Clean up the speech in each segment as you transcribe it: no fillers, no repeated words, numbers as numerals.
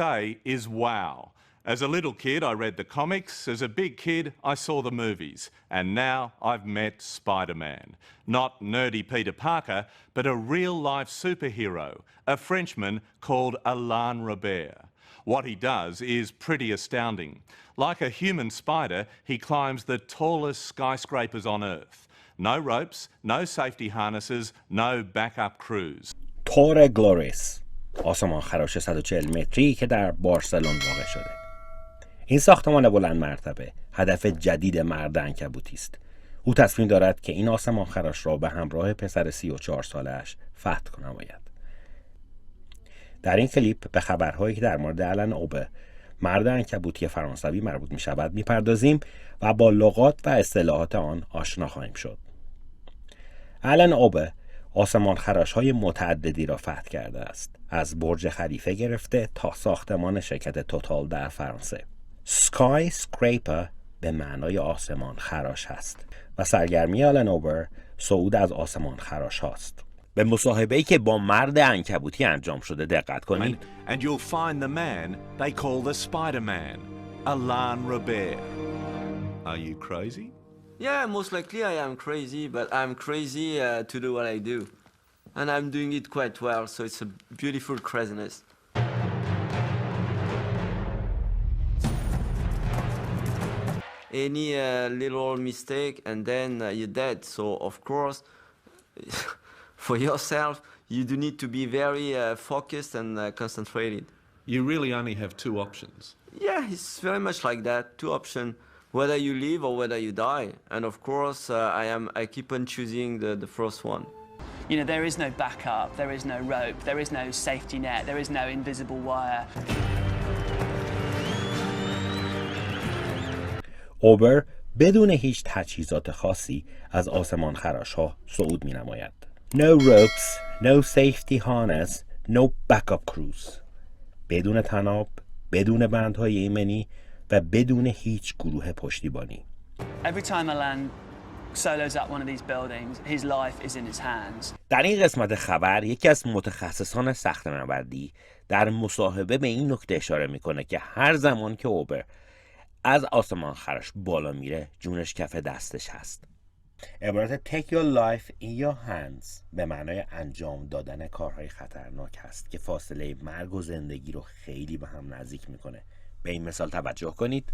say is wow. As a little kid, I read the comics. As a big kid, I saw the movies. And now I've met Spider-Man. Not nerdy Peter Parker, but a real-life superhero, a Frenchman called Alain Robert. What he does is pretty astounding. Like a human spider, he climbs the tallest skyscrapers on Earth. No ropes, no safety harnesses, no backup crews. تور گلوریس، آسمان خراش 140 متری که در بارسلون واقع شده. این ساختمان بلند مرتبه هدف جدید مرد عنکبوتی است. او تصمیم دارد که این آسمان خراش را به همراه پسر 34 سالش فتح نماید. در این کلیپ به خبرهایی که در مورد آلن اوبر، مرد عنکبوتی فرانسوی مربوط می شود میپردازیم و با لغات و اصطلاحات آن آشنا خواهیم شد. آلن اوبر آسمان خراش‌های متعددی را فتح کرده است، از برج خلیفه گرفته تا ساختمان شرکت توتال در فرانسه. skyscraper به معنای آسمان خراش هست و سرگرمی آلن اوبر صعود از آسمان خراش هاست. به مصاحبه‌ای که با مرد عنکبوتی انجام شده دقت کنید. And you'll find the man they call the Spiderman, Alain Robert. Are you crazy? Yeah, most likely I am crazy, but I'm crazy to do what I do. And I'm doing it quite well, so it's a beautiful craziness. Any little mistake and then you're dead. So of course, for yourself, you do need to be very focused and concentrated. You really only have two options. Yeah, it's very much like that. Two options. Whether you live or whether you die. And of course, I keep on choosing the first one. You know, there is no backup, there is no rope, there is no safety net, there is no invisible wire. اوبر بدون هیچ تجهیزات خاصی از آسمان خراش‌ها صعود می‌نماید. No ropes, no safety harness, no backup crews. بدون طناب، بدون بندهای ایمنی و بدون هیچ گروه پشتیبانی. Every time Alain solos up one of these buildings, his life is in his hands. در این قسمت خبر یکی از متخصصان صخره‌نوردی در مصاحبه به این نکته اشاره میکنه که هر زمان که اوبر از آسمان خراش بالا میره جونش کف دستش هست. عبارت take your life in your hands به معنای انجام دادن کارهای خطرناک هست که فاصله مرگ و زندگی رو خیلی به هم نزدیک میکنه. به این مثال توجه کنید.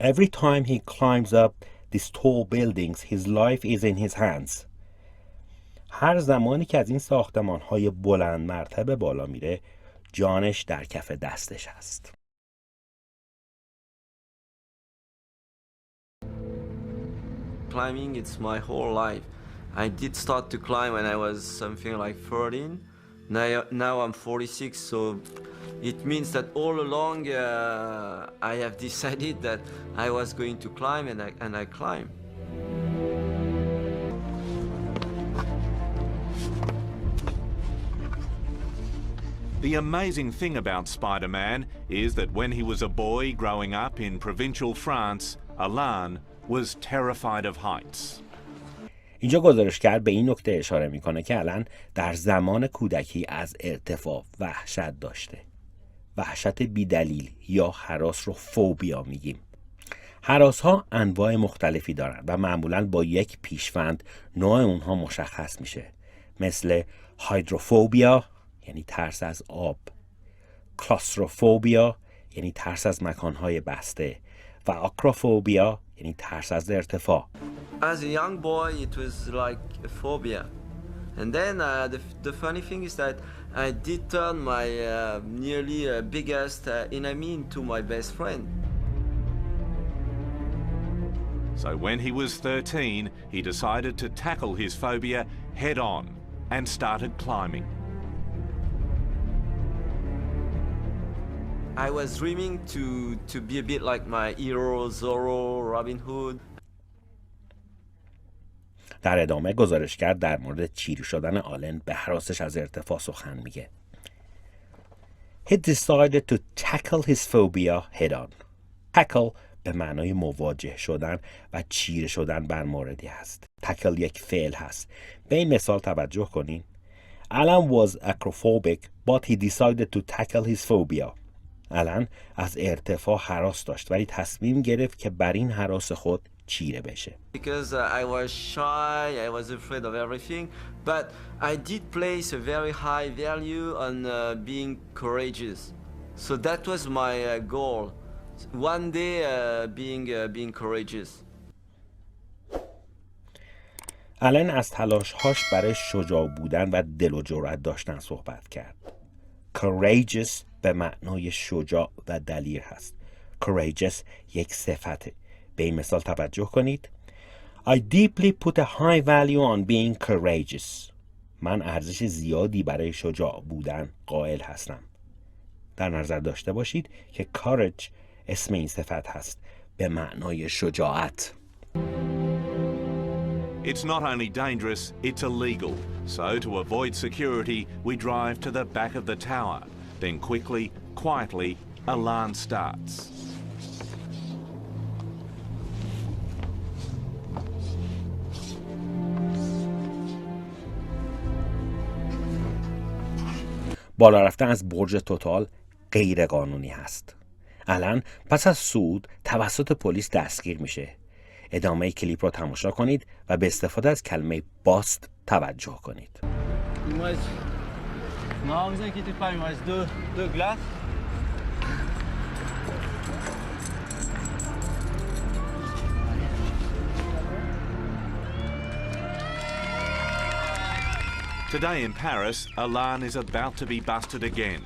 Every time he climbs up these tall buildings, his life is in his hands. هر زمانی که از این ساختمان‌های بلند مرتبه بالا میره، جانش در کف دستش هست. Climbing, it's my whole life. I did start to climb when I was something like 13. Now I'm 46, so it means that all along I have decided that I was going to climb and I climb. The amazing thing about Spider-Man is that when he was a boy growing up in provincial France, Alain was terrified of heights. اینجا گزارشگر به این نکته اشاره میکنه که آلن در زمان کودکی از ارتفاع وحشت داشته. وحشت بیدلیل یا هراس رو فوبیا میگیم. هراس ها انواع مختلفی دارن و معمولاً با یک پیشوند نوع اونها مشخص میشه. مثل هایدروفوبیا یعنی ترس از آب، کلاستروفوبیا یعنی ترس از مکانهای بسته و آکروفوبیا یعنی ترس از ارتفاع. As a young boy, it was like a phobia. And then the funny thing is that I did turn my nearly biggest enemy into my best friend. So when he was 13, he decided to tackle his phobia head on and started climbing. I was dreaming to be a bit like my hero, Zorro, Robin Hood. در ادامه گزارشگر در مورد چیره شدن آلن به هراسش از ارتفاع سخن میگه. He decided to tackle his phobia head on. tackle به معنای مواجه شدن و چیره شدن بر موردی هست. tackle یک فعل هست. به این مثال توجه کنین. Alain was acrophobic but he decided to tackle his phobia. الان از ارتفاع هراس داشت ولی تصمیم گرفت که بر این هراس خود چیره بشه. Because I was shy, I was afraid of everything, but I did place a very high value on being courageous. So that was my goal. One day being courageous. آلن از تلاش‌هاش برای شجاع بودن و دل و جرأت داشتن صحبت کرد. courageous به معنای شجاع و دلیر هست. courageous یک صفته. به این مثال توجه کنید. I deeply put a high value on being courageous. من ارزش زیادی برای شجاع بودن قائل هستم. در نظر داشته باشید که courage اسم این صفت هست به معنای شجاعت. It's not only dangerous, it's illegal. So to avoid security, we drive to the back of the tower. Then quickly, quietly, alarm starts. بالا رفتن از برج توتال غیر قانونی هست. الان پس از صعود توسط پلیس دستگیر میشه. ادامه کلیپ رو تماشا کنید و به استفاده از کلمه باست توجه کنید. Today in Paris, Alain is about to be busted again.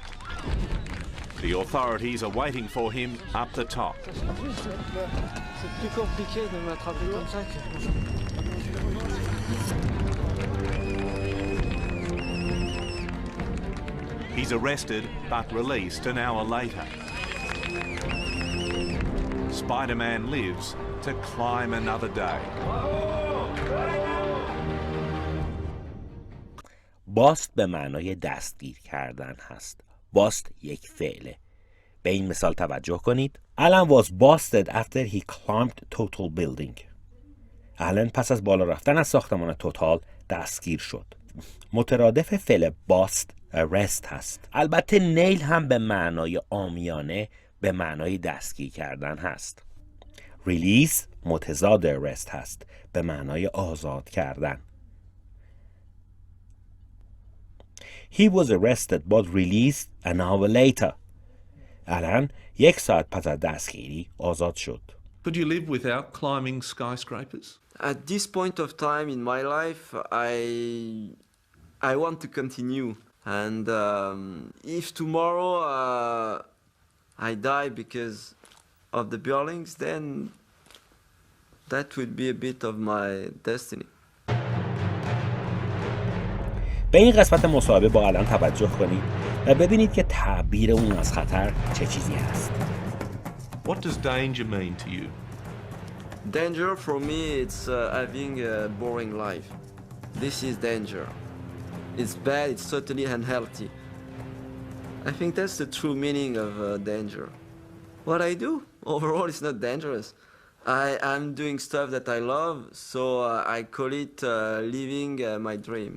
The authorities are waiting for him up the top. He's arrested but released an hour later. Spiderman lives to climb another day. باست به معنای دستگیر کردن هست. باست یک فعله. به این مثال توجه کنید. Alain was busted after he climbed total building. آلن پس از بالا رفتن از ساختمان توتال دستگیر شد. مترادف فعل باست arrest هست. البته نیل هم به معنای عامیانه به معنای دستگیر کردن هست. ریلیز متضاد arrest هست به معنای آزاد کردن. He was arrested but released an hour later. الان 1 ساعت پس از دستگیری آزاد شد. Could you live without climbing skyscrapers? At this point of time in my life, I want to continue. And if tomorrow I die because of the buildings, then that would be a bit of my destiny. به این قسمت مصاحبه با آلن توجه کنید و ببینید که تعبیر اون از خطر چه چیزی هست. What does danger mean to you? Danger for me, it's having a boring life. This is danger. It's bad, it's totally unhealthy. I think that's the true meaning of danger. What I do, overall, it's not dangerous. I'm doing stuff that I love, so I call it living my dream.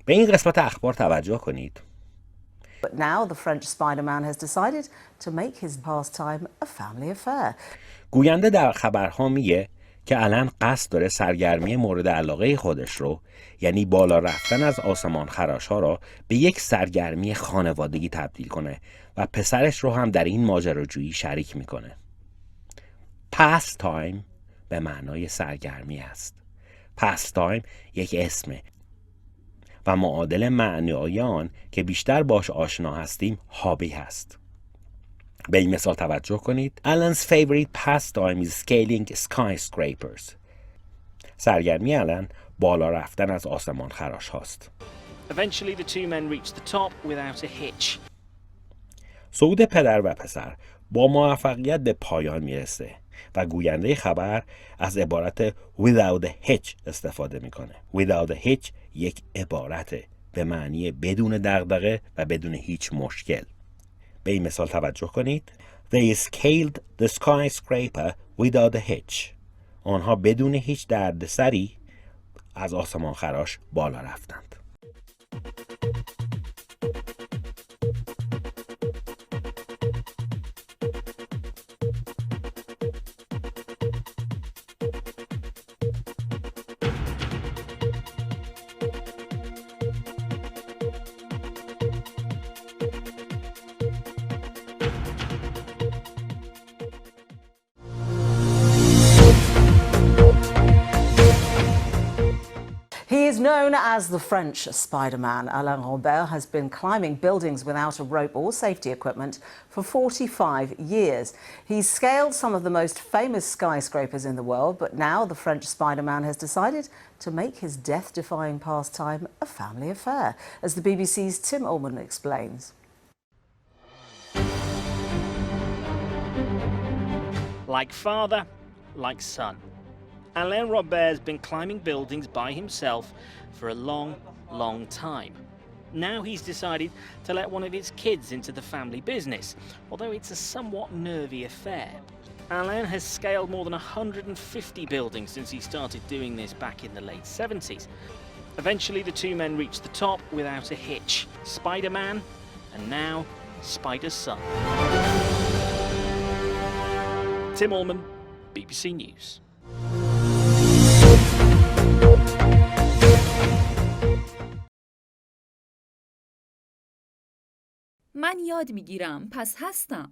به این قسمت اخبار توجه کنید. But now the French Spiderman has decided to make his pastime a family affair. گوینده در خبرها میگه که آلن قصد داره سرگرمی مورد علاقه خودش رو، یعنی بالا رفتن از آسمان خراش‌ها را به یک سرگرمی خانوادگی تبدیل کنه و پسرش رو هم در این ماجراجویی شریک میکنه. pastime به معنای سرگرمی است. pastime یک اسمه و معادل معنای آن که بیشتر باش آشنا هستیم هابی هست. به این مثال توجه کنید. Alain's favorite pastime is scaling skyscrapers. سرگرمی آلن بالا رفتن از آسمان خراش هاست. Eventually the two men reached the top without a hitch. صعود پدر و پسر با موفقیت به پایان میرسه و گوینده خبر از عبارت without a hitch استفاده میکنه. without a hitch یک عبارته به معنی بدون دغدغه و بدون هیچ مشکل. به این مثال توجه کنید. They scaled the skyscraper without a hitch. آنها بدون هیچ دردسری از آسمان خراش بالا رفتند. Known as the French Spiderman, Alain Robert has been climbing buildings without a rope or safety equipment for 45 years. He's scaled some of the most famous skyscrapers in the world, but now the French Spiderman has decided to make his death-defying pastime a family affair, as the BBC's Tim Ullman explains. Like father, like son. Alain Robert's been climbing buildings by himself for a long, long time. Now he's decided to let one of his kids into the family business, although it's a somewhat nervy affair. Alain has scaled more than 150 buildings since he started doing this back in the late 70s. Eventually the two men reached the top without a hitch. Spider-Man, and now Spider's son. Tim Ullman, BBC News. من یاد میگیرم پس هستم.